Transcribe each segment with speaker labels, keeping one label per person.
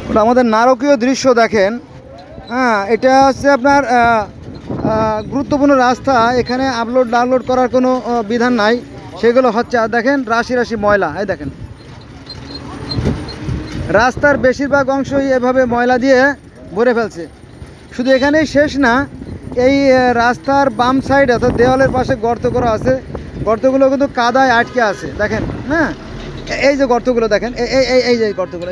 Speaker 1: ওটা আমাদের নারকীয় দৃশ্য দেখেন। হ্যাঁ, এটা হচ্ছে আপনার গুরুত্বপূর্ণ রাস্তা। এখানে আপলোড ডাউনলোড করার কোনো বিধান নাই, সেগুলো হচ্ছে। আর দেখেন রাশি রাশি ময়লা, এই দেখেন রাস্তার বেশিরভাগ অংশই এভাবে ময়লা দিয়ে ভরে ফেলছে। শুধু এখানেই শেষ না, এই রাস্তার বাম সাইড অর্থাৎ দেওয়ালের পাশে গর্ত করা আছে। গর্তগুলো কিন্তু কাদায় আটকে আছে দেখেন। হ্যাঁ, এই যে গর্তগুলো দেখেন, এই যে গর্তগুলো,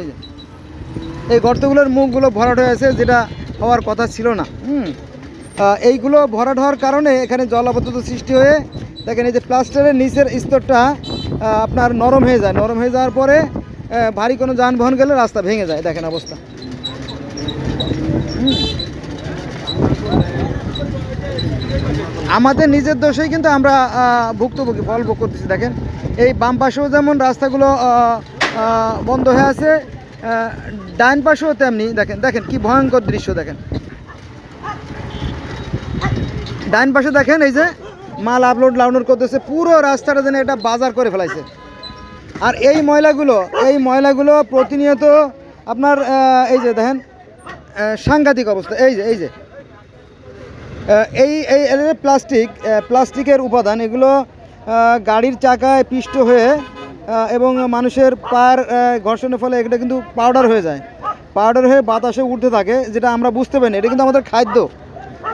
Speaker 1: এই গর্তগুলোর মুখগুলো ভরাট হয়ে আছে, যেটা হওয়ার কথা ছিল না। এইগুলো ভরাট হওয়ার কারণে এখানে জলাবদ্ধতা সৃষ্টি হয়ে দেখেন এই যে প্লাস্টারের নিচের স্তরটা আপনার নরম হয়ে যায়। নরম হয়ে যাওয়ার পরে ভারী কোনো যানবাহন গেলে রাস্তা ভেঙে যায়, দেখেন অবস্থা। আমাদের নিজের দোষেই কিন্তু আমরা ভুক্তভোগী, ফল ভোগ করতেছি। দেখেন এই বাম পাশেও যেমন রাস্তাগুলো বন্ধ হয়ে আছে, ডান পাশেও তেমনি। দেখেন দেখেন কি ভয়ঙ্কর দৃশ্য। দেখেন ডান পাশে দেখেন এই যে মাল আপলোড ডাউনলোড করতেছে, পুরো রাস্তাটা যেন এটা বাজার করে ফেলাইছে। আর এই ময়লাগুলো প্রতিনিয়ত আপনার এই যে দেখেন সাংঘাতিক অবস্থা। এই যে প্লাস্টিকের উপাদান, এগুলো গাড়ির চাকায় পিষ্ট হয়ে এবং মানুষের পায়ের ঘর্ষণের ফলে এটা কিন্তু পাউডার হয়ে যায়। পাউডার হয়ে বাতাসে উঠতে থাকে, যেটা আমরা বুঝতে পারি না। এটা কিন্তু আমাদের খাদ্য,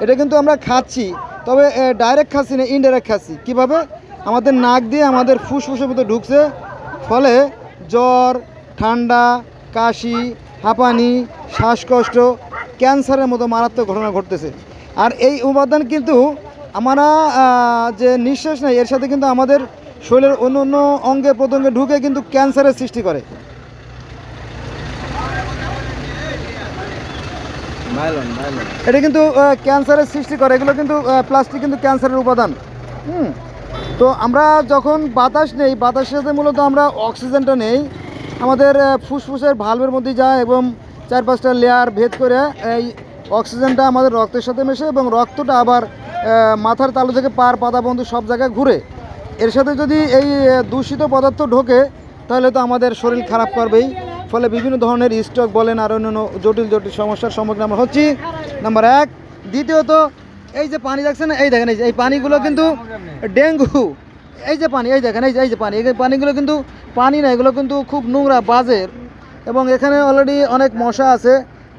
Speaker 1: এটা কিন্তু আমরা খাচ্ছি, তবে ডাইরেক্ট খাচ্ছি না, ইনডাইরেক্ট খাচ্ছি। কীভাবে? আমাদের নাক দিয়ে আমাদের ফুসফুসের মধ্যে ঢুকছে, ফলে জ্বর, ঠান্ডা, কাশি, হাঁপানি, শ্বাসকষ্ট, ক্যান্সারের মতো মারাত্মক ঘটনা ঘটতেছে। আর এই উপাদান কিন্তু আমরা যে নিঃশ্বাস নেই, এর সাথে কিন্তু আমাদের শরীরের অন্য অন্য অঙ্গে প্রত্যঙ্গে ঢুকে কিন্তু ক্যান্সারের সৃষ্টি করে। এটা কিন্তু ক্যান্সারের সৃষ্টি করে। এগুলো কিন্তু প্লাস্টিক কিন্তু ক্যান্সারের উপাদান। তো আমরা যখন বাতাস নেই, বাতাসের সাথে মূলত আমরা অক্সিজেনটা নেই, আমাদের ফুসফুসের ভালভের মধ্যে যায় এবং 4-5টা লেয়ার ভেদ করে এই অক্সিজেনটা আমাদের রক্তের সাথে মেশে এবং রক্তটা আবার মাথার তালু থেকে পার পাতা বন্ধু সব জায়গায় ঘুরে। এর সাথে যদি এই দূষিত পদার্থ ঢোকে, তাহলে তো আমাদের শরীর খারাপ করবেই। ফলে বিভিন্ন ধরনের স্ট্রোক বলেন আর অন্যান্য জটিল জটিল সমস্যার সম্মুখীন আমরা হচ্ছি, নাম্বার 1। দ্বিতীয়ত এই যে পানি দেখছেন, এই দেখেন এই পানিগুলো কিন্তু ডেঙ্গু। এই যে পানি, এই দেখেন এই যে পানি, এই পানিগুলো কিন্তু পানি না, এগুলো কিন্তু খুব নোংরা, বাজের। এবং এখানে অলরেডি অনেক মশা আছে,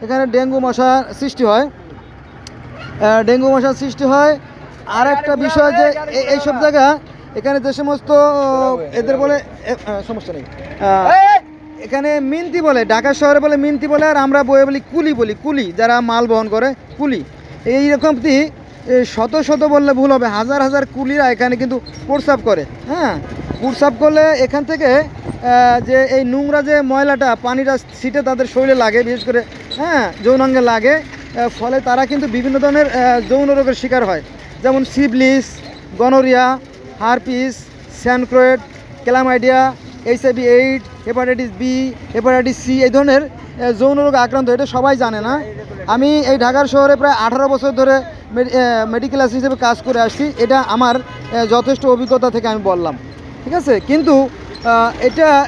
Speaker 1: এখানে ডেঙ্গু মশা সৃষ্টি হয়। আর একটা বিষয় যে এইসব জায়গা, এখানে যে সমস্ত এদের বলে সমস্যা নেই, এখানে মিন্তি বলে, ঢাকা শহরে বলে মিন্তি বলে, আর আমরা বয়ে বলি কুলি, যারা মাল বহন করে কুলি। এইরকমটি শত শত বললে ভুল হবে, হাজার হাজার কুলিরা এখানে কিন্তু প্রস্রাব করে। হ্যাঁ, প্রস্রাব করলে এখান থেকে যে এই নোংরা যে ময়লাটা পানিটা ছিটে তাদের শরীরে লাগে, বিশেষ করে যৌনাঙ্গে লাগে, ফলে তারা কিন্তু বিভিন্ন ধরনের যৌন রোগের শিকার হয়, যেমন syphilis, gonorrhoea, herpes, chancroid, chlamydia, HIV/AIDS, hepatitis B, hepatitis C, এই ধরনের যৌন রোগে আক্রান্ত। এটা সবাই জানে না। আমি এই ঢাকার শহরে প্রায় 18 বছর ধরে মেডিকেল অ্যাসিস্ট্যান্ট হিসেবে কাজ করে আসছি। এটা আমার যথেষ্ট অভিজ্ঞতা থেকে আমি বললাম, ঠিক আছে। কিন্তু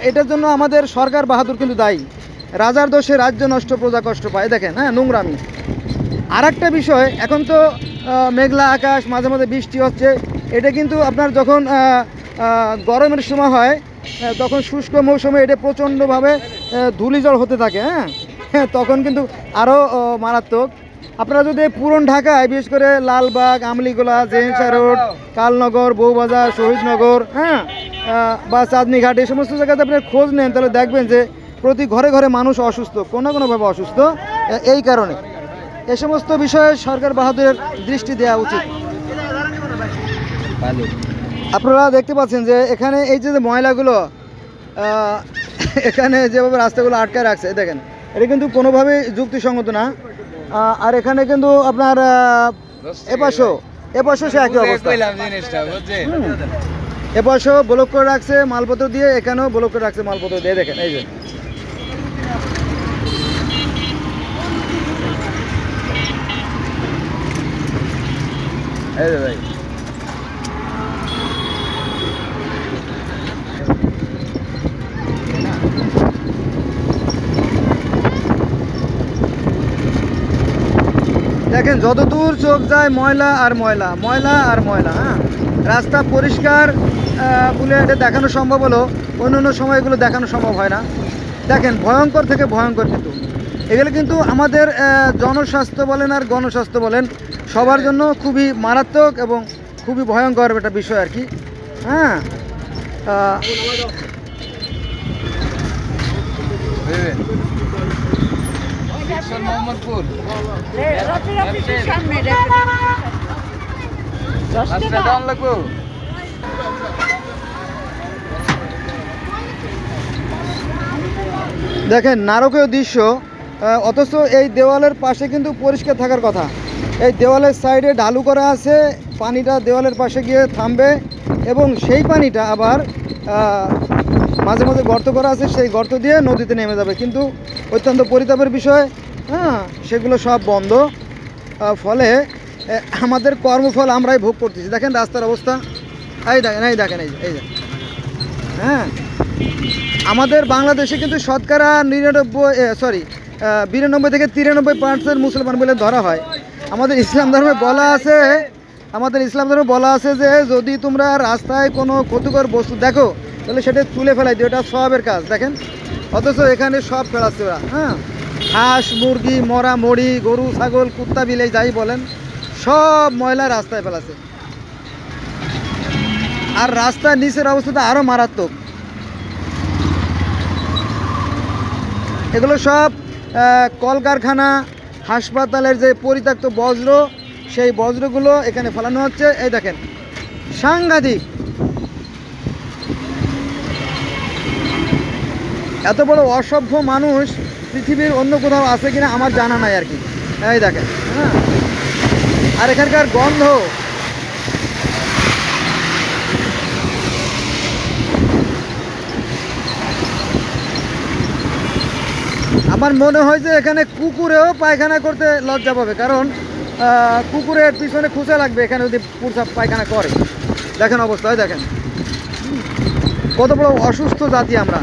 Speaker 1: এটার জন্য আমাদের সরকার বাহাদুর কিন্তু দায়ী। রাজার দোষে রাজ্য নষ্ট, প্রজা কষ্ট পায়। দেখেন নোংরামি। আর একটা বিষয়, এখন তো মেঘলা আকাশ, মাঝে মাঝে বৃষ্টি হচ্ছে। এটা কিন্তু আপনার যখন গরমের সময় হয়, তখন শুষ্ক মৌসুমে এটা প্রচণ্ডভাবে ধূলিঝড় হতে থাকে। তখন কিন্তু আরও মারাত্মক। আপনারা যদি পুরন ঢাকায়, বিশেষ করে লালবাগ, আমলিগোলা, জেনসা রোড, কালনগর, বউবাজার, শহীদনগর, বা চাঁদনীঘাট, এই সমস্ত জায়গাতে আপনার খোঁজ নেন, তাহলে দেখবেন যে প্রতি ঘরে ঘরে মানুষ অসুস্থ, কোনোভাবে অসুস্থ। এই কারণে এ সমস্ত বিষয়ে সরকার বাহাদুরের দৃষ্টি দেওয়া উচিত। আপনারা দেখতে পাচ্ছেন যে এখানে এই যে ময়লাগুলো এখানে যেভাবে রাস্তাগুলো আটকায় রাখছে, দেখেন এটা কিন্তু কোনোভাবেই যুক্তিসঙ্গত না। আর এখানে কিন্তু আপনার এপাশও সে একই অবস্থা। এপাশও ব্লক করে রাখছে মালপত্র দিয়ে, এখানেও ব্লক করে রাখছে মালপত্র দিয়ে। দেখেন এই যে ভাই, দেখেন যত দূর চোখ যায় ময়লা আর ময়লা, ময়লা আর ময়লা। হ্যাঁ, রাস্তা পরিষ্কার বলে এটা দেখানো সম্ভব হলো, অন্য অন্য সময়গুলো দেখানো সম্ভব হয় না। দেখেন ভয়ঙ্কর থেকে ভয়ঙ্কর, কিন্তু এগুলো কিন্তু আমাদের জনস্বাস্থ্য বলেন আর গণস্বাস্থ্য বলেন সবার জন্য খুবই মারাত্মক এবং খুবই ভয়ঙ্কর একটা বিষয় আর কি। হ্যাঁ, দেখেন নারকীয় দৃশ্য, অথচ এই দেওয়ালের পাশে কিন্তু পরিষ্কার থাকার কথা। এই দেওয়ালের সাইডে ঢালু করা আছে, পানিটা দেওয়ালের পাশে গিয়ে থামবে এবং সেই পানিটা আবার মাঝে মাঝে গর্ত করা আছে, সেই গর্ত দিয়ে নদীতে নেমে যাবে, কিন্তু অত্যন্ত পরিতাপের বিষয়। হ্যাঁ, সেগুলো সব বন্ধ, ফলে আমাদের কর্মফল আমরাই ভোগ করতেছি। দেখেন রাস্তার অবস্থা, এই দেখেন এই দেখেন এই যে হ্যাঁ, আমাদের বাংলাদেশে কিন্তু শতকরা 92 থেকে 93% মুসলমান বলে ধরা হয়। আমাদের ইসলাম ধর্মে বলা আছে যে যদি তোমরা রাস্তায় কোনো ক্ষতিকর বস্তু দেখো তাহলে সেটা তুলে ফেলাই দিও, এটা সবের কাজ। দেখেন অথচ এখানে সব ফেলাচ্ছে ওরা। হ্যাঁ, হাঁস মুরগি মরা মরি, গরু ছাগল কুত্তা বিলাই যাই বলেন, সব ময়লা রাস্তায় ফেলাছে। আর রাস্তার নিচের অবস্থাটা আরও মারাত্মক। এগুলো সব কলকারখানা, হাসপাতালের যে পরিত্যক্ত বজ্র, সেই বজ্রগুলো এখানে ফেলানো হচ্ছে। এই দেখেন সাংঘাতিক, এত বড় অসভ্য মানুষ পৃথিবীর অন্য কোথাও আছে কিনা আমার জানা নাই আর কি। এই দেখেন, হ্যাঁ, আর এখানকার গন্ধ, আমার মনে হয় যে এখানে কুকুরেও পায়খানা করতে লজ্জা পাবে, কারণ কুকুরের পিছনে খুঁজে লাগবে এখানে যদি প্রস্রাব পায়খানা করে। দেখেন অবস্থা, দেখেন কত বড় অসুস্থ জাতি আমরা,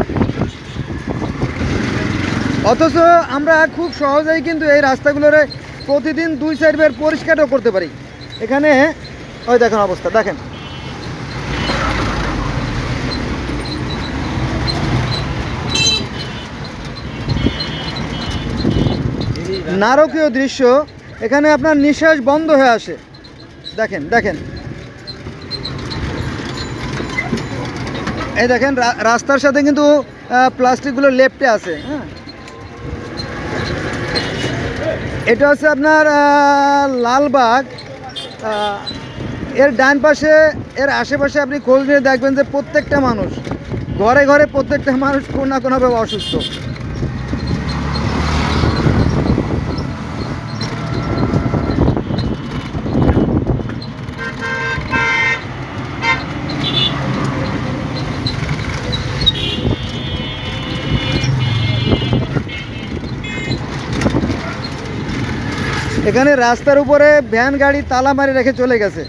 Speaker 1: অথচ আমরা খুব সহজেই কিন্তু এই রাস্তাগুলোরে প্রতিদিন 2-4 বার পরিষ্কারও করতে পারি। এখানে ওই দেখেন অবস্থা, দেখেন নারকীয় দৃশ্য। এখানে আপনার নিঃশ্বাস বন্ধ হয়ে আসে। দেখেন দেখেন এই দেখেন রাস্তার সাথে কিন্তু প্লাস্টিকগুলো লেপ্টে আছে। হ্যাঁ, এটা হচ্ছে আপনার লালবাগ। এর ডান পাশে, এর আশেপাশে আপনি খোঁজ নিয়ে দেখবেন যে প্রত্যেকটা মানুষ, ঘরে ঘরে প্রত্যেকটা মানুষ কোনো না কোনোভাবে অসুস্থ। এখানে রাস্তার উপরে ভ্যান গাড়ি তালা মারি রেখে চলে গেছে।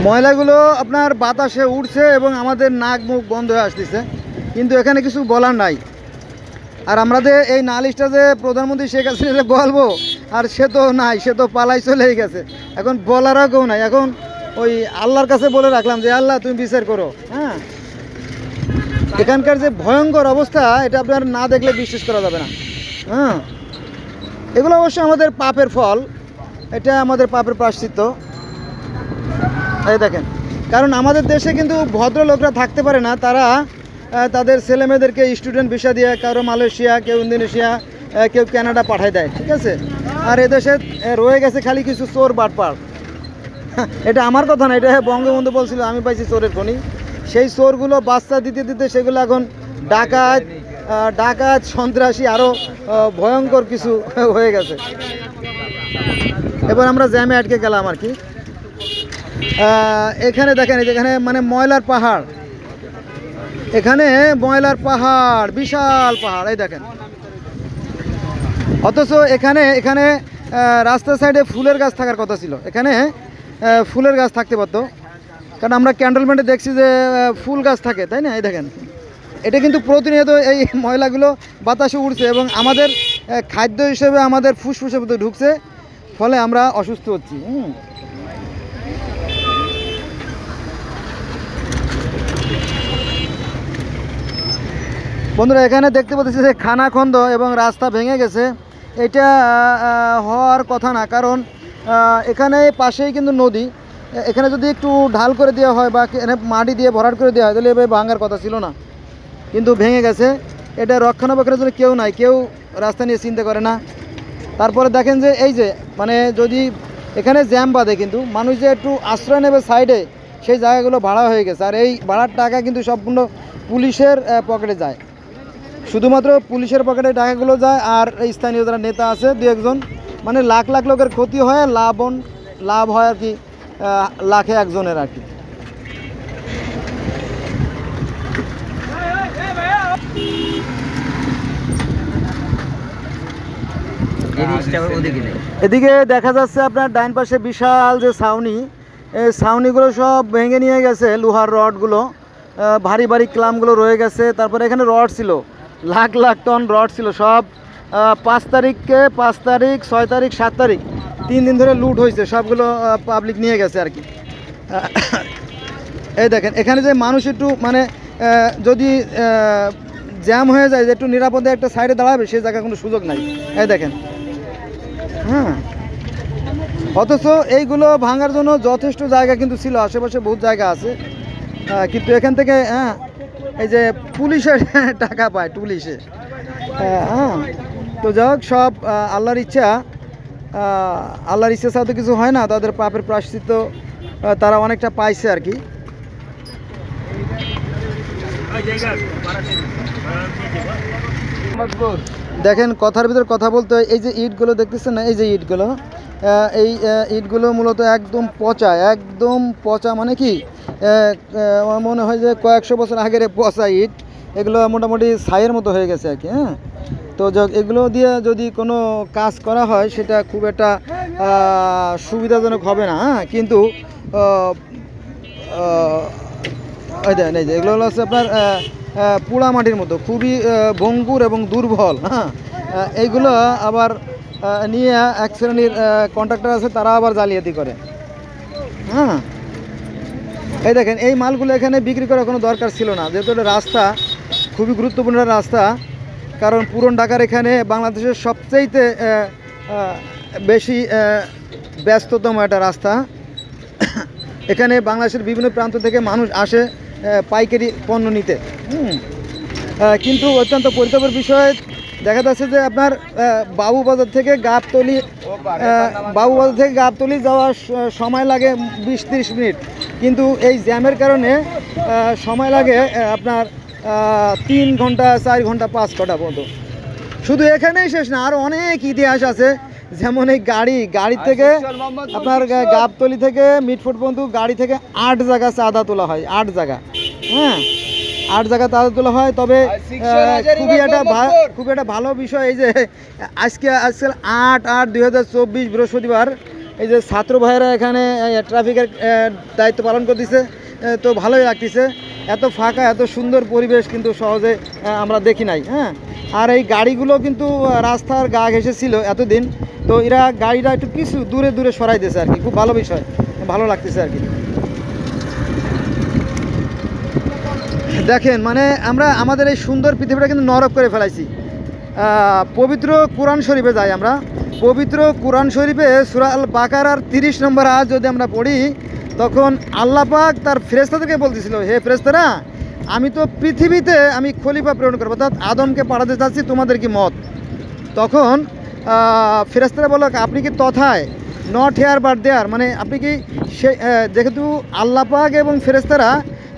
Speaker 1: ময়লাগুলো আপনার বাতাসে উঠছে এবং আমাদের নাক মুখ বন্ধ হয়ে আসতেছে, কিন্তু এখানে কিছু বলার নাই। আর আমরা যে এই নালিশটা যে প্রধানমন্ত্রী শেখ হাসিনা বলবো, আর সে তো নাই, সে তো পালাই চলেই গেছে, এখন বলারও কেউ নাই। এখন ওই আল্লাহর কাছে বলে রাখলাম যে আল্লাহ তুমি বিচার করো। হ্যাঁ, এখানকার যে ভয়ঙ্কর অবস্থা, এটা আপনার না দেখলে বিশ্বাস করা যাবে না। হ্যাঁ, এগুলো অবশ্যই আমাদের পাপের ফল, এটা আমাদের পাপের প্রায়শ্চিত্ত। এই দেখেন, কারণ আমাদের দেশে কিন্তু ভদ্রলোকরা থাকতে পারে না, তারা তাদের ছেলেমেয়েদেরকে স্টুডেন্ট ভিসা দিয়ে কারো মালয়েশিয়া, কেউ ইন্দোনেশিয়া, কেউ কানাডা পাঠায় দেয়, ঠিক আছে। আর এদেশে রয়ে গেছে খালি কিছু চোর বাটপার। এটা আমার কথা না, এটা বঙ্গবন্ধু বলছিল, আমি পাইছি চোরের খনি। সেই চোরগুলো বাচ্চা দিতে দিতে সেগুলো এখন ডাকাত ডাকাত সন্ত্রাসী আরও ভয়ঙ্কর কিছু হয়ে গেছে। এবার আমরা জ্যামে আটকে গেলাম আর কি। এখানে দেখেন, এখানে মানে ময়লার পাহাড়, এখানে ময়লার পাহাড়, বিশাল পাহাড়, এই দেখেন। অথচ এখানে এখানে রাস্তার সাইডে ফুলের গাছ থাকার কথা ছিল, এখানে ফুলের গাছ থাকতে পারতো, কারণ আমরা ক্যান্টনমেন্টে দেখছি যে ফুল গাছ থাকে, তাই না? এই দেখেন, এটা কিন্তু প্রতিনিয়ত এই ময়লাগুলো বাতাসে উড়ছে এবং আমাদের খাদ্য হিসেবে আমাদের ফুসফুসের মধ্যে ঢুকছে, ফলে আমরা অসুস্থ হচ্ছি। বন্ধুরা, এখানে দেখতে পাচ্ছি যে খানাখন্দ এবং রাস্তা ভেঙে গেছে। এটা হওয়ার কথা না, কারণ এখানে পাশেই কিন্তু নদী। এখানে যদি একটু ঢাল করে দেওয়া হয় বা মাটি দিয়ে ভরাট করে দেওয়া হয় তাহলে এভাবে ভাঙার কথা ছিল না, কিন্তু ভেঙে গেছে। এটা রক্ষণাবেক্ষণের জন্য কেউ নাই, কেউ রাস্তা নিয়ে চিন্তা করে না। তারপরে দেখেন যে এই যে মানে যদি এখানে জ্যাম বাঁধে, কিন্তু মানুষ যে একটু আশ্রয় নেবে সাইডে, সেই জায়গাগুলো ভাড়া হয়ে গেছে। আর এই ভাড়ার টাকা কিন্তু সম্পূর্ণ পুলিশের পকেটে যায়, শুধুমাত্র পুলিশের পকেটে টাকাগুলো যায়। আর স্থানীয় যারা নেতা আছে দু একজন, মানে লাখ লাখ লোকের ক্ষতি হয়, লাভ হয় আর কি লাখে একজনের আর কি। এদিকে দেখা যাচ্ছে আপনার ডাইন পাশে বিশাল যে ছাউনি, এই ছাউনিগুলো সব ভেঙে নিয়ে গেছে, লোহার রডগুলো, ভারী ভারী ক্লামগুলো রয়ে গেছে। তারপরে এখানে রড ছিল, লাখ লাখ টন রড ছিল, সব 5 তারিখকে 5 তারিখ 6 তারিখ 7 তারিখ 3 দিন ধরে লুট হয়েছে, সবগুলো পাবলিক নিয়ে গেছে আর কি। এই দেখেন, এখানে যে মানুষ একটু মানে যদি জ্যাম হয়ে যায়, যে একটু নিরাপদে একটা সাইডে দাঁড়াবে, সেই জায়গায় কোনো সুযোগ নাই। এই দেখেন, হ্যাঁ। অথচ এইগুলো ভাঙার জন্য যথেষ্ট জায়গা কিন্তু ছিল, আশেপাশে বহুত জায়গা আছে, কিন্তু এখান থেকে এই যে পুলিশের টাকা পায়, পুলিশে। হ্যাঁ, তো যাই হোক, সব আল্লাহর ইচ্ছা। আল্লাহর ইচ্ছা ছাড়া তো কিছু হয় না, তাদের পাপের প্রায়শ্চিত্ত তারা অনেকটা পাইছে আর কি। দেখেন, কথার ভিতর কথা বলতে হয়, এই যে ইটগুলো দেখতেছেন না, এই যে ইটগুলো, এই ইটগুলো মূলত একদম পচা, মানে কি আমার মনে হয় যে কয়েকশো বছর আগের পচা ইট, এগুলো মোটামুটি ছাইয়ের মতো হয়ে গেছে আর কি। হ্যাঁ, তো এগুলো দিয়ে যদি কোনো কাজ করা হয় সেটা খুব একটা সুবিধাজনক হবে না। হ্যাঁ, কিন্তু এই যে এগুলো হচ্ছে আপনার পোড়া মাটির মতো, খুবই ভঙ্গুর এবং দুর্বল। হ্যাঁ, এইগুলো আবার নিয়ে এক শ্রেণীর কন্ট্রাক্টর আছে, তারা আবার জালিয়াতি করে। হ্যাঁ, এই দেখেন, এই মালগুলো এখানে বিক্রি করার কোনো দরকার ছিল না, যেহেতু এটা রাস্তা খুবই গুরুত্বপূর্ণ রাস্তা, কারণ পুরন ঢাকার এখানে বাংলাদেশের সবচেয়ে বেশি ব্যস্ততম একটা রাস্তা। এখানে বাংলাদেশের বিভিন্ন প্রান্ত থেকে মানুষ আসে পাইকারি পণ্য নিতে। কিন্তু অত্যন্ত পরিতাপের বিষয় দেখা যাচ্ছে যে আপনার বাবুবাজার থেকে গাবতলী যাওয়ার সময় লাগে 20-30 মিনিট, কিন্তু এই জ্যামের কারণে সময় লাগে আপনার 3 ঘন্টা 4 ঘন্টা 5 ঘন্টা পর্যন্ত। শুধু এখানেই শেষ না, আরও অনেক ইতিহাস আছে। যেমন এই গাড়ি থেকে আপনার গাবতলী থেকে মিটফোর্ড পর্যন্ত গাড়ি থেকে 8 জায়গা চাঁদা তোলা হয়, 8 জায়গা। হ্যাঁ, 8 জায়গা চাঁদা তোলা হয়। তবে খুবই একটা ভালো বিষয় এই যে আজকে 8/8/2024 বৃহস্পতিবার এই যে ছাত্র ভাইয়েরা এখানে ট্রাফিকের দায়িত্ব পালন করতেছে, তো ভালোই লাগতেছে। এত ফাঁকা, এত সুন্দর পরিবেশ কিন্তু সহজে আমরা দেখি নাই। হ্যাঁ, আর এই গাড়িগুলো কিন্তু রাস্তার গা ঘেঁষে ছিল এতদিন, তো এরা গাড়িটা একটু কিছু দূরে দূরে সরাই দিয়েছে আর কি। খুব ভালো বিষয়, ভালো লাগতেছে আর কি। দেখেন, মানে আমরা আমাদের এই সুন্দর পৃথিবীটা কিন্তু নরক করে ফেলাইছি। পবিত্র কোরআন শরীফে যাই আমরা, পবিত্র কোরআন শরীফে সূরা আল বাকারার 30 নম্বর আয়াত যদি আমরা পড়ি, তখন আল্লাহ পাক তার ফেরেশতাদেরকে বলতেছিল, হে ফেরেশতারা, আমি তো পৃথিবীতে আমি খলিফা প্রেরণ করবো, অর্থাৎ আদমকে পাঠাতে চাচ্ছি, তোমাদের কি মত? তখন ফেরেশতারা বলল, আপনি কি তথায়, নট হেয়ার বাট দেয়ার, মানে আপনি কি সে যেহেতু আল্লাহ পাক এবং ফেরেশতারা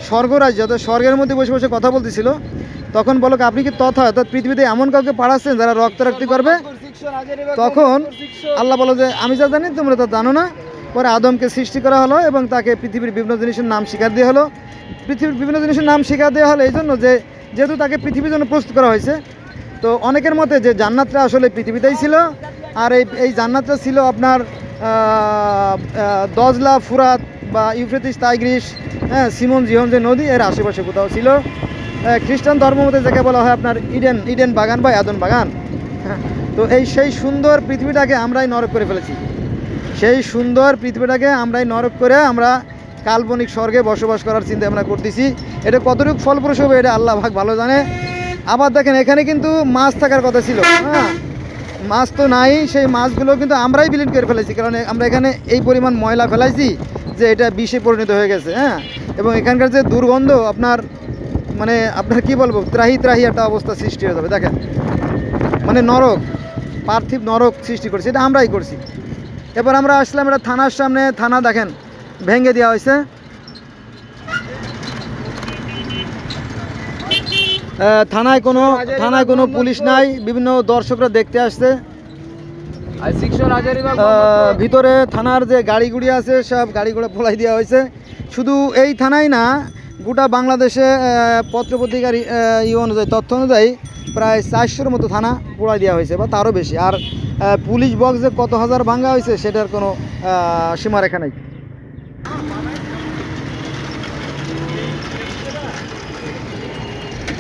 Speaker 1: স্বর্গরাজ্য অর্থাৎ স্বর্গের মধ্যে বসে বসে কথা বলতেছিল, তখন বলো আপনি কি তথা অর্থাৎ পৃথিবীতে এমন কাউকে পাঠাচ্ছেন যারা রক্তারক্তি করবে? তখন আল্লাহ বলো যে আমি যা জানি তোমরা তা জানো না। পরে আদমকে সৃষ্টি করা হলো এবং তাকে পৃথিবীর বিভিন্ন জিনিসের নাম শিক্ষা দেওয়া হলো। পৃথিবীর বিভিন্ন জিনিসের নাম শিক্ষা দেওয়া হলো এই জন্য যে যেহেতু তাকে পৃথিবীর জন্য প্রস্তুত করা হয়েছে। তো অনেকের মতে যে জান্নাতটা আসলে পৃথিবীতেই ছিল, আর এই জান্নাতটা ছিল আপনার দজলা, ফুরাত বা ইউফ্রেটিস, টাইগ্রিস, হ্যাঁ, সিমন জিহন যে নদী এর আশেপাশে কোথাও ছিল। খ্রিস্টান ধর্ম মতে যাকে বলা হয় আপনার ইডেন বাগান বা আদন বাগান। হ্যাঁ, তো সেই সুন্দর পৃথিবীটাকে আমরাই নরক করে ফেলেছি। সেই সুন্দর পৃথিবীটাকে আমরাই নরক করে আমরা কাল্পনিক স্বর্গে বসবাস করার চিন্তা আমরা করতেছি। এটা কতটুকু ফলপ্রসূ হবে এটা আল্লাহ ভাগ ভালো জানে। আবার দেখেন এখানে কিন্তু মাছ থাকার কথা ছিল, হ্যাঁ, মাছ তো নাই। সেই মাছগুলো কিন্তু আমরাই বিলীন করে ফেলেছি, কারণ আমরা এখানে এই পরিমাণ ময়লা ফেলাইছি যে এটা বিষে পরিণত হয়ে গেছে। হ্যাঁ, এবং এখানকার যে দুর্গন্ধ আপনার মানে আপনার কি বলবো, ত্রাহি একটা অবস্থা সৃষ্টি হয়ে যাবে। দেখেন মানে নরক, পার্থিব নরক সৃষ্টি করছি, এটা আমরাই করছি। এবার আমরা আসলাম এটা থানার সামনে। থানা দেখেন ভেঙে দেওয়া হয়েছে। থানায় কোনো পুলিশ নাই, বিভিন্ন দর্শকরা দেখতে আসছে। ভিতরে থানার যে গাড়িগুড়ি আছে সব গাড়িগুলো পোলাই দেওয়া হয়েছে। শুধু এই থানায় না, গোটা বাংলাদেশে পত্রপত্রিকার অনুযায়ী, তথ্য অনুযায়ী প্রায় 400-র মতো থানা পোড়াই দেওয়া হয়েছে বা তারও বেশি। আর পুলিশ বক্স যে কত হাজার ভাঙা হয়েছে সেটার কোনো সীমারেখা নেই।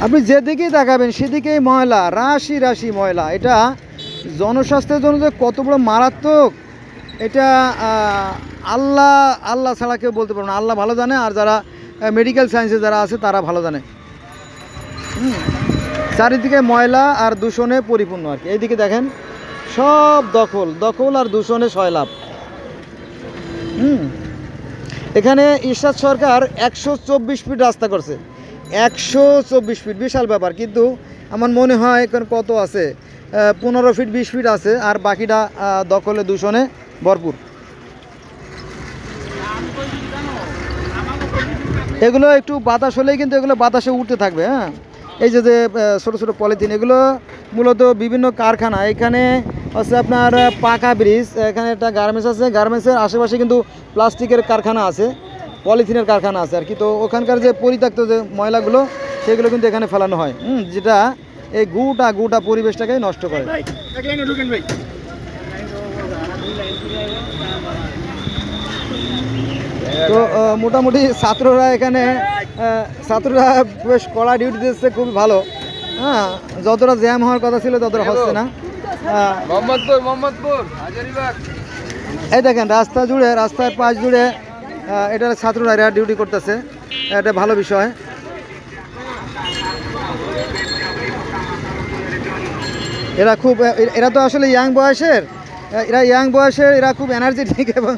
Speaker 1: আপনি যেদিকেই দেখাবেন সেদিকেই ময়লা, রাশি রাশি ময়লা। এটা জনস্বাস্থ্যের জন্য যে কত বড় মারাত্মক, এটা আল্লাহ ছাড়া কেউ বলতে পারবে না। আল্লাহ ভালো জানে, আর যারা মেডিকেল সায়েন্সে যারা আছে তারা ভালো জানে। চারিদিকে ময়লা আর দূষণে পরিপূর্ণ আর কি। এইদিকে দেখেন সব দখল আর দূষণে সয়লাভ। এখানে ইরশাদ সরকার 124 ফিট রাস্তা করছে, 124 ফিট, বিশাল ব্যাপার। কিন্তু আমার মনে হয় এখন কত আছে, 15 ফিট 20 ফিট আছে, আর বাকিটা দখলে দূষণে ভরপুর। এগুলো একটু বাতাস হলেই কিন্তু এগুলো বাতাসে উঠতে থাকবে। হ্যাঁ, এই যে ছোটো ছোটো পলিথিন, এগুলো মূলত বিভিন্ন কারখানা। এখানে হচ্ছে আপনার পাকা ব্রিজ, এখানে একটা গার্মেন্টস আছে, গার্মেন্টসের আশেপাশে কিন্তু প্লাস্টিকের কারখানা আছে, পলিথিনের কারখানা আছে আর কি। তো ওখানকার যে পরিত্যক্ত যে ময়লাগুলো সেগুলো কিন্তু এখানে ফেলানো হয়, যেটা এই গোটা পরিবেশটাকে নষ্ট করে। তো মোটামুটি ছাত্ররা বেশ কড়া ডিউটি দিচ্ছে, খুবই ভালো। হ্যাঁ, যতটা জ্যাম হওয়ার কথা ছিল ততটা হচ্ছে না। এই দেখেন রাস্তার পাশ জুড়ে এটা ছাত্ররা এরা ডিউটি করতেছে, এটা ভালো বিষয়। এরা তো আসলে ইয়াং বয়সের, এরা খুব এনার্জেটিক এবং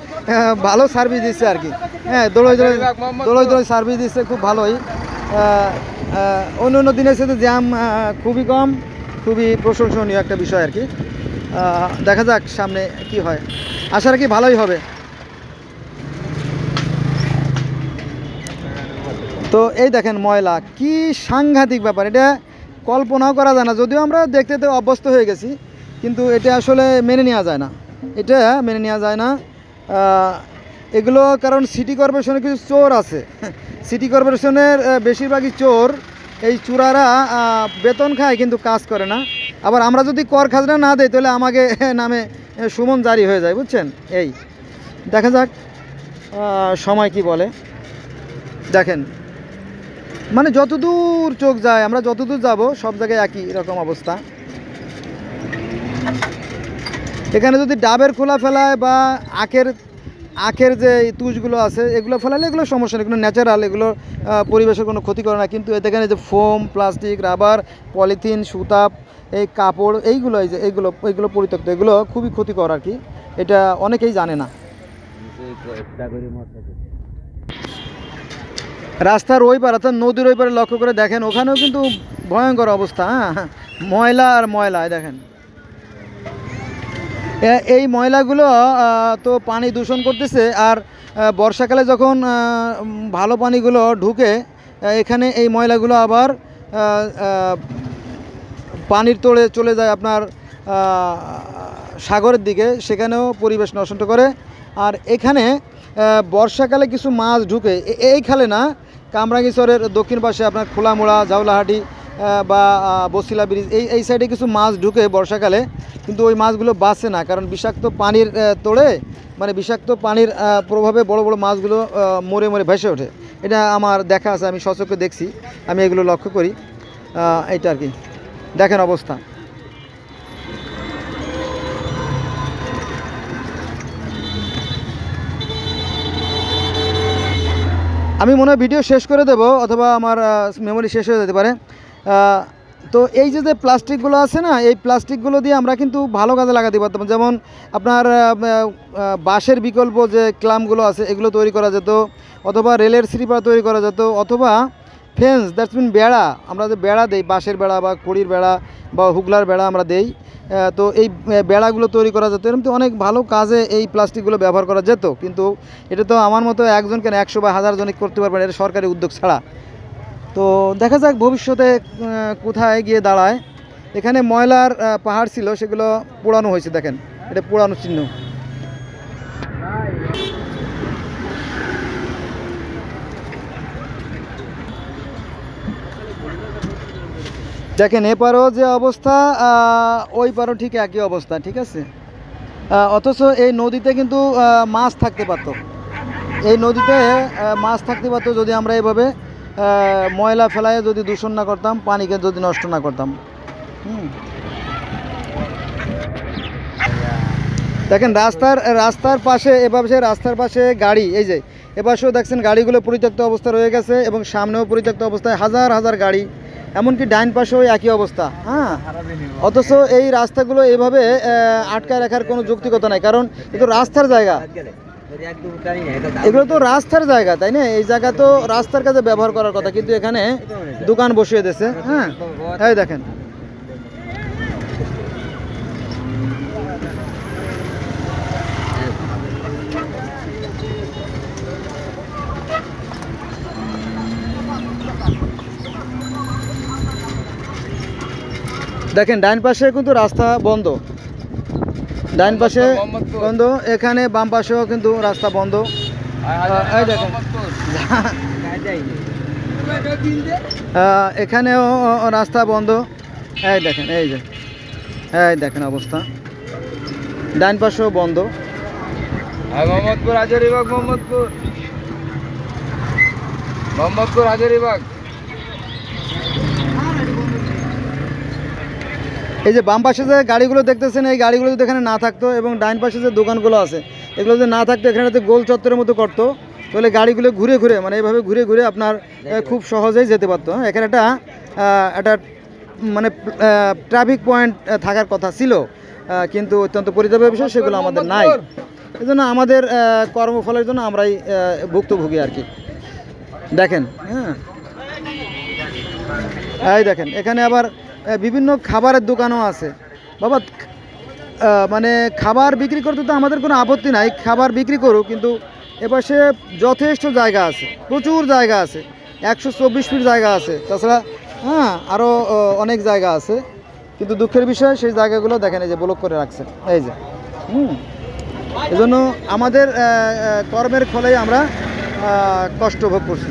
Speaker 1: ভালো সার্ভিস দিচ্ছে আর কি। হ্যাঁ, দৌড়ই সার্ভিস দিচ্ছে, খুব ভালোই। অন্য দিনের সাথে জ্যাম খুবই কম, খুবই প্রশংসনীয় একটা বিষয় আর কি। দেখা যাক সামনে কি হয়, আশা রাখি ভালোই হবে। তো এই দেখেন ময়লা, কি সাংঘাতিক ব্যাপার, এটা কল্পনাও করা যায় না। যদিও আমরা দেখতে অভ্যস্ত হয়ে গেছি, কিন্তু এটা আসলে মেনে নেওয়া যায় না। এগুলো কারণ সিটি কর্পোরেশনের কিছু চোর আছে, সিটি কর্পোরেশনের বেশিরভাগই চোর। এই চোরারা বেতন খায় কিন্তু কাজ করে না। আবার আমরা যদি কর খাজনা না দেই তাহলে আমাকে নামে সুমন জারি হয়ে যায়, বুঝছেন। এই দেখা যাক সময় কি বলে। দেখেন মানে যতদূর চোখ যায়, আমরা যতদূর যাব সব জায়গায় একই রকম অবস্থা। এখানে যদি ডাবের খোলা ফেলায় বা আখের যে তুষগুলো আছে এগুলো ফেলালে এগুলো সমস্যা নেই, এগুলো ন্যাচারাল, এগুলো পরিবেশের কোনো ক্ষতি করে না। কিন্তু এখানে যে ফোম, প্লাস্টিক, রাবার, পলিথিন, সুতা, এই কাপড়, এইগুলো পরিত্যক্ত, এগুলো খুবই ক্ষতিকর আর কি। এটা অনেকেই জানে না। রাস্তার ওই পার অর্থাৎ নদীর ওই পারে লক্ষ্য করে দেখেন, ওখানেও কিন্তু ভয়ঙ্কর অবস্থা। হ্যাঁ, ময়লা আর ময়লা, দেখেন এই ময়লাগুলো তো পানি দূষণ করতেছে। আর বর্ষাকালে যখন ভালো পানিগুলো ঢুকে এখানে, এই ময়লাগুলো আবার পানির তলে চলে যায় আপনার সাগরের দিকে, সেখানেও পরিবেশ নষ্ট করে। আর এখানে বর্ষাকালে কিছু মাছ ঢুকে এই খালে না, কামরাঙ্গীরচরের দক্ষিণ পাশে আপনার খোলামোড়া, জাউলাহাটি বা বসিলা ব্রিজ এই সাইডে কিছু মাছ ঢুকে বর্ষাকালে, কিন্তু ওই মাছগুলো বাঁচে না, কারণ বিষাক্ত পানির তোড়ে, মানে বিষাক্ত পানির প্রভাবে বড় বড় মাছগুলো মরে মরে ভেসে ওঠে। এটা আমার দেখা আছে, আমি সচক্ষে দেখছি, আমি এগুলো লক্ষ্য করি। এইটা আর কি, দেখেন অবস্থা। আমি মনে হয় ভিডিও শেষ করে দেব, অথবা আমার মেমোরি শেষ হয়ে যেতে পারে। তো এই যে প্লাস্টিকগুলো আছে না, এই প্লাস্টিকগুলো দিয়ে আমরা কিন্তু ভালো কাজে লাগাতে পারতাম। যেমন আপনার বাঁশের বিকল্প যে ক্লামগুলো আছে এগুলো তৈরি করা যেত, অথবা রেলের স্লিপার তৈরি করা যেত, অথবা ফেন্স, দ্যাটস মিন বেড়া, আমরা যে বেড়া দেই, বাঁশের বেড়া বা কড়ির বেড়া বা হুগলার বেড়া আমরা দেই, তো এই বেড়াগুলো তৈরি করা যেত। এরকম তো অনেক ভালো কাজে এই প্লাস্টিকগুলো ব্যবহার করা যেত, কিন্তু এটা তো আমার মতো একজন কেন 100 বা 1000 জনই করতে পারবেন, এটা সরকারি উদ্যোগ ছাড়া। তো দেখা যাক ভবিষ্যতে কোথায় গিয়ে দাঁড়ায়। এখানে ময়লার পাহাড় ছিল, সেগুলো পোড়ানো হয়েছে, দেখেন এটা পোড়ানো চিহ্ন। দেখেন এপারও যে অবস্থা, ওই পারও ঠিক একই অবস্থা, ঠিক আছে। অথচ এই নদীতে কিন্তু মাছ থাকতে পারত, এই নদীতে মাছ থাকতে পারত যদি আমরা এভাবে ময়লা ফেলায় যদি দূষণ না করতাম, পানিকে যদি নষ্ট না করতাম। দেখেন রাস্তার পাশে, এভাবে রাস্তার পাশে গাড়ি, এই যে এপাশেও দেখছেন গাড়িগুলো পরিত্যক্ত অবস্থা রয়ে গেছে, এবং সামনেও পরিত্যক্ত অবস্থায় হাজার হাজার গাড়ি, এমনকি ডাইন পাশেও একই অবস্থা। হ্যাঁ, অথচ এই রাস্তাগুলো এইভাবে আটকায় রাখার কোনো যৌক্তিকতা নাই, কারণ এটা রাস্তার জায়গা, এগুলো তো রাস্তার জায়গা, তাই না? এই জায়গা তো রাস্তার কাজে ব্যবহার করার কথা, কিন্তু এখানে দোকান বসিয়ে দিয়েছে। হ্যাঁ, এই দেখেন দেখেন ডাইন পাশে কিন্তু রাস্তা বন্ধ, ডাইন পাশে বন্ধ, এখানে বাম পাশেও কিন্তু রাস্তা বন্ধ। এই দেখেন এখানেও রাস্তা বন্ধ, এই দেখেন, এই যে এই দেখেন অবস্থা, ডাইন পাশেও বন্ধ।
Speaker 2: মোহাম্মদপুর হাজারীবাগ, মোহাম্মদপুর হাজারীবাগ।
Speaker 1: এই যে বাম পাশে যে গাড়িগুলো দেখতেছেন, এই গাড়িগুলো যদি এখানে না থাকতো, এবং ডাইন পাশে যে দোকানগুলো আছে এগুলো যদি না থাকতো, এখানে যদি গোল চত্বরের মতো করতো, তাহলে গাড়িগুলো ঘুরে ঘুরে, মানে এইভাবে ঘুরে ঘুরে আপনার খুব সহজেই যেতে পারতো। এখানে একটা মানে ট্রাফিক পয়েন্ট থাকার কথা ছিল, কিন্তু অত্যন্ত পরিতাপের বিষয় সেগুলো আমাদের নাই। এই জন্য আমাদের কর্মফলের জন্য আমরাই ভুক্তভোগী আর কি। দেখেন, হ্যাঁ এই দেখেন এখানে আবার বিভিন্ন খাবারের দোকানও আছে। বাবা, মানে খাবার বিক্রি করতে তো আমাদের কোনো আপত্তি নাই, খাবার বিক্রি করুক, কিন্তু এপাশে যথেষ্ট জায়গা আছে, প্রচুর জায়গা আছে, 124 ফিট জায়গা আছে, তাছাড়া আরও অনেক জায়গা আছে, কিন্তু দুঃখের বিষয় সেই জায়গাগুলো দেখেন এই যে ব্লক করে রাখছে, এই যে এজন্য আমাদের কর্মের ফলেই আমরা কষ্ট ভোগ করছি।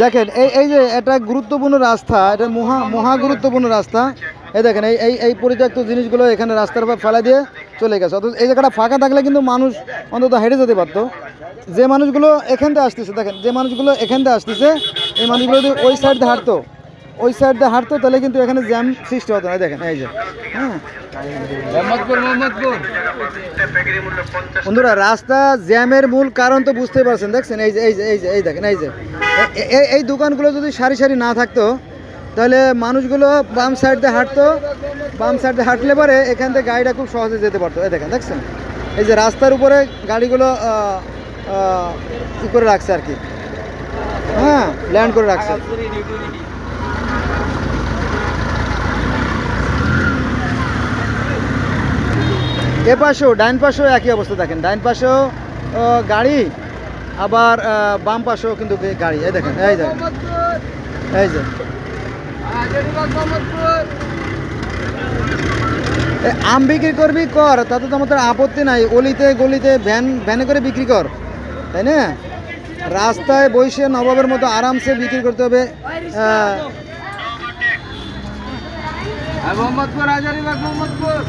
Speaker 1: দেখেন এই যে এটা গুরুত্বপূর্ণ রাস্তা, এটা মহা গুরুত্বপূর্ণ রাস্তা। এই দেখেন এই পরিত্যক্ত জিনিসগুলো এখানে রাস্তার উপর ফেলা দিয়ে চলে গেছে, অথচ এই জায়গাটা ফাঁকা থাকলে কিন্তু মানুষ অন্তত হেঁটে যেতে পারতো। যে মানুষগুলো এখান থেকে আসতেছে, দেখেন যে মানুষগুলো এখান থেকে আসতেছে, এই মানুষগুলো যদি ওই সাইড দিয়ে হাঁটতো, তাহলে কিন্তু এখানে জ্যাম সৃষ্টি হতো না। দেখেন এই যে বন্ধুরা, রাস্তা জ্যামের মূল কারণ তো বুঝতেই পারছেন, দেখছেন এই যে এই দেখেন এই যে এই দোকানগুলো যদি সারি সারি না থাকতো, তাহলে মানুষগুলো বাম সাইড দিয়ে হাঁটতো, বাম সাইড দিয়ে হাঁটলে পরে এখান থেকে গাড়িটা খুব সহজে যেতে পারতো। এই দেখেন, দেখছেন এই যে রাস্তার উপরে গাড়িগুলো ই করে রাখছে আর কি, হ্যাঁ ল্যান্ড করে রাখছে। এ পাশেও ডাইন পাশেও একই অবস্থা দেখেন, ডাইন পাশেও গাড়ি, আবার বাম পাশেও কিন্তু গাড়ি। এই দেখেন, এই দেখেন, এই যে আম বিক্রি করবি কর, তাতে তো আমাদের আপত্তি নাই, অলিতে গলিতে ভ্যানে করে বিক্রি কর, তাই না? রাস্তায় বসে নবাবের মতো আরামসে বিক্রি করতে হবে।
Speaker 2: মোহাম্মদপুর হাজারীবাগ মোহাম্মদপুর।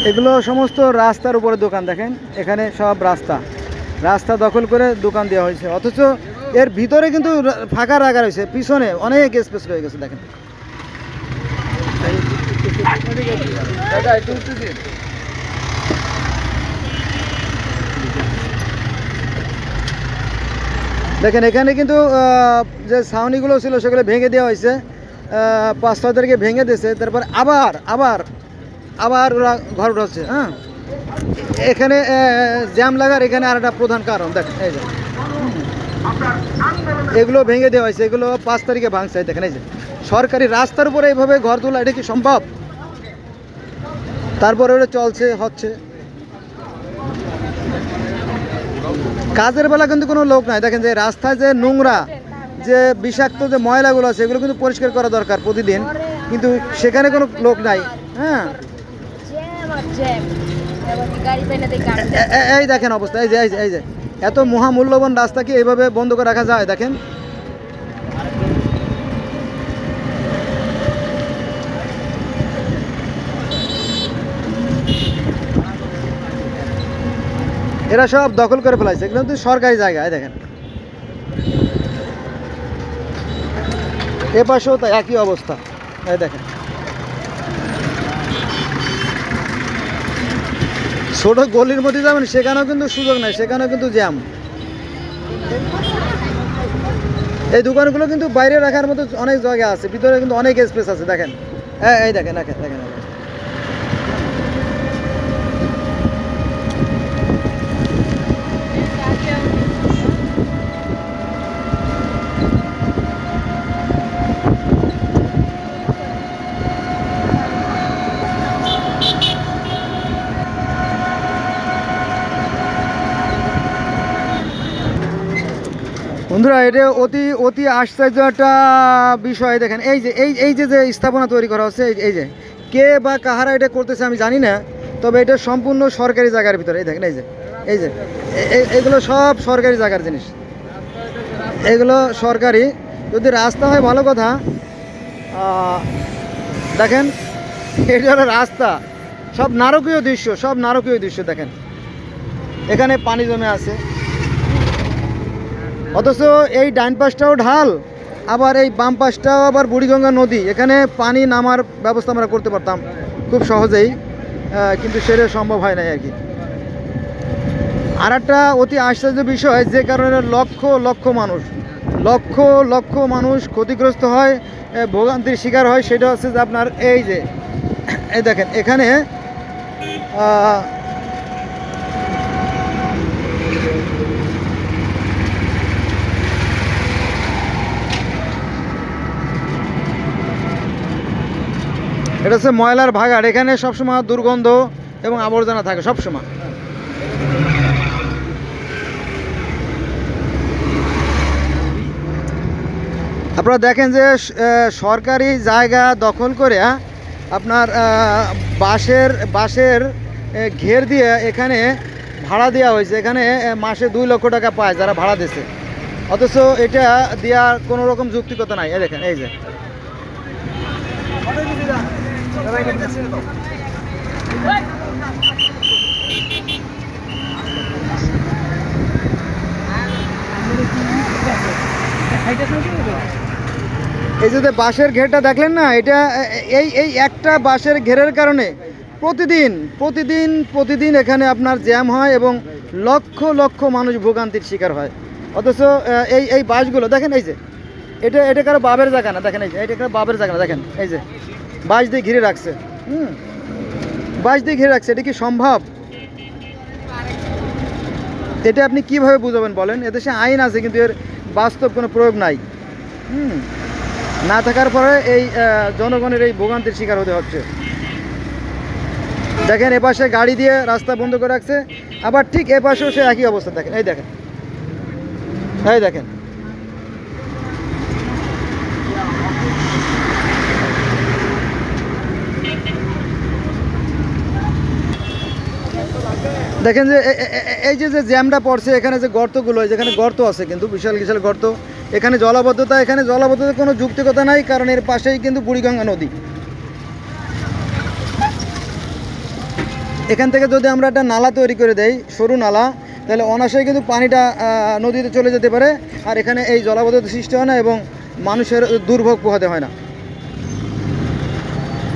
Speaker 1: এগুলো সমস্ত রাস্তার উপরে দোকান, দেখেন এখানে সব রাস্তা দখল করে দোকান দেওয়া হয়েছে, অথচ এর ভিতরে কিন্তু ফাঁকা রাখা রয়েছে, পিছনে অনেক স্পেস রয়ে গেছে দেখেন। দেখেন এখানে কিন্তু যে ছাউনিগুলো ছিল সেগুলো ভেঙে দেওয়া হয়েছে, 5-6 তারিখে ভেঙে দিয়েছে, তারপর আবার ওরা ঘর উঠাচ্ছে। হ্যাঁ, এখানে জ্যাম লাগার এখানে আর একটা প্রধান কারণ দেখেন, এই যে এগুলো ভেঙে দেওয়া হয়েছে, এগুলো 5 তারিখে ভাঙছে। দেখেন এই যে সরকারি রাস্তার উপরে এইভাবে ঘর তোলা, এটা কি সম্ভব? তারপরে ওটা চলছে, হচ্ছে। কাজের বেলা কিন্তু কোনো লোক নাই, দেখেন যে রাস্তায় যে নোংরা, যে বিষাক্ত যে ময়লাগুলো আছে এগুলো কিন্তু পরিষ্কার করা দরকার প্রতিদিন, কিন্তু সেখানে কোনো লোক নাই। হ্যাঁ, এই দেখেন অবস্থা, এই যে এত মহামূল্যবান রাস্তা কি এইভাবে বন্ধ করে রাখা যায়? দেখেন এরা সব দখল করে ফেলাইছে, এগুলো কিন্তু সরকারি জায়গায়। দেখেন এ পাশেও তো একই অবস্থা, এই দেখেন ছোট গলির মধ্যে যাবেন সেখানেও কিন্তু সুযোগ নাই, সেখানেও কিন্তু জ্যাম। এই দোকানগুলো কিন্তু বাইরে রাখার মতো অনেক জায়গা আছে, ভিতরে কিন্তু অনেক স্পেস আছে। দেখেন এই দেখেন দেখেন দেখেন বন্ধুরা, এটা অতি আশ্চর্য একটা বিষয়। দেখেন এই যে স্থাপনা তৈরি করা হচ্ছে, এই যে কে বা কাহারা এটা করতেছে আমি জানি না, তবে এটা সম্পূর্ণ সরকারি জায়গার ভিতরে। এই দেখেন এই যে এগুলো সব সরকারি জায়গার জিনিস, এগুলো সরকারি। যদি রাস্তা হয় ভালো কথা। দেখেন এটা হলো রাস্তা, সব নারকীয় দৃশ্য। দেখেন এখানে পানি জমে আছে, অথচ এই ডাইন পাশটাও ঢাল, আবার এই বাম পাশটাও আবার বুড়িগঙ্গা নদী। এখানে পানি নামার ব্যবস্থা আমরা করতে পারতাম খুব সহজেই, কিন্তু সেটা সম্ভব হয় নাই আর কি। আর একটা অতি আশ্চর্য বিষয়, যে কারণে লক্ষ লক্ষ মানুষ ক্ষতিগ্রস্ত হয়, ভোগান্তির শিকার হয়, সেটা হচ্ছে যে আপনার এই দেখেন এখানে এটা হচ্ছে ময়লার ভাগাড়, এখানে সবসময় দুর্গন্ধ এবং আবর্জনা থাকে সবসময়। আপনারা দেখেন যে সরকারি জায়গা দখল করে আপনার বাঁশের ঘের দিয়ে এখানে ভাড়া দেওয়া হয়েছে, এখানে মাসে 2 লক্ষ টাকা পায় যারা ভাড়া দিয়েছে, অথচ এটা দেওয়ার কোনো রকম যৌক্তিকতা নাই। দেখেন এই যে এই যে বাঁশের ঘেরটা দেখলেন না, এটা এই একটা বাঁশের ঘেরের কারণে প্রতিদিন এখানে আপনার জ্যাম হয় এবং লক্ষ লক্ষ মানুষ ভোগান্তির শিকার হয়। অথচ এই বাসগুলো দেখেন, এই যে এটা কারো বাবের জায়গা না, দেখেন এই যে এটা কারো বাবের জায়গা না, দেখেন এই যে বাস দিয়ে ঘিরে রাখছে। বাস দিয়ে ঘিরে রাখছে, এটা কি সম্ভব? এটা আপনি কিভাবে বুঝাবেন বলেন? এদেশে আইন আছে কিন্তু এর বাস্তব কোনো প্রয়োগ নাই। না থাকার পরে এই জনগণের এই ভোগান্তির শিকার হতে হচ্ছে। দেখেন এপাশে গাড়ি দিয়ে রাস্তা বন্ধ করে রাখছে, আবার ঠিক এপাশেও সে একই অবস্থা। দেখেন এই দেখেন, এই দেখেন দেখেন যে এই যে জ্যামটা পড়ছে, এখানে যে গর্তগুলো, যেখানে গর্ত আছে কিন্তু বিশাল বিশাল গর্ত, এখানে জলাবদ্ধতার কোনো যুক্তিকতা নাই, কারণ এর পাশেই কিন্তু বুড়িগঙ্গা নদী। এখান থেকে যদি আমরা একটা নালা তৈরি করে দেই, সরু নালা, তাহলে অনায়াসেই কিন্তু পানিটা নদীতে চলে যেতে পারে, আর এখানে এই জলাবদ্ধতা সৃষ্টি হয় না এবং মানুষের দুর্ভোগ পোহাতে হয় না।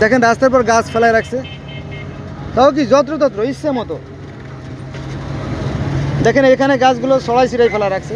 Speaker 1: দেখেন রাস্তার পর গাছ ফেলায় রাখছে, তাও কি যত্রতত্র ইচ্ছে মতো। দেখেন এখানে গাছগুলো ছড়াই ছিড়াই ফেলা রাখছে।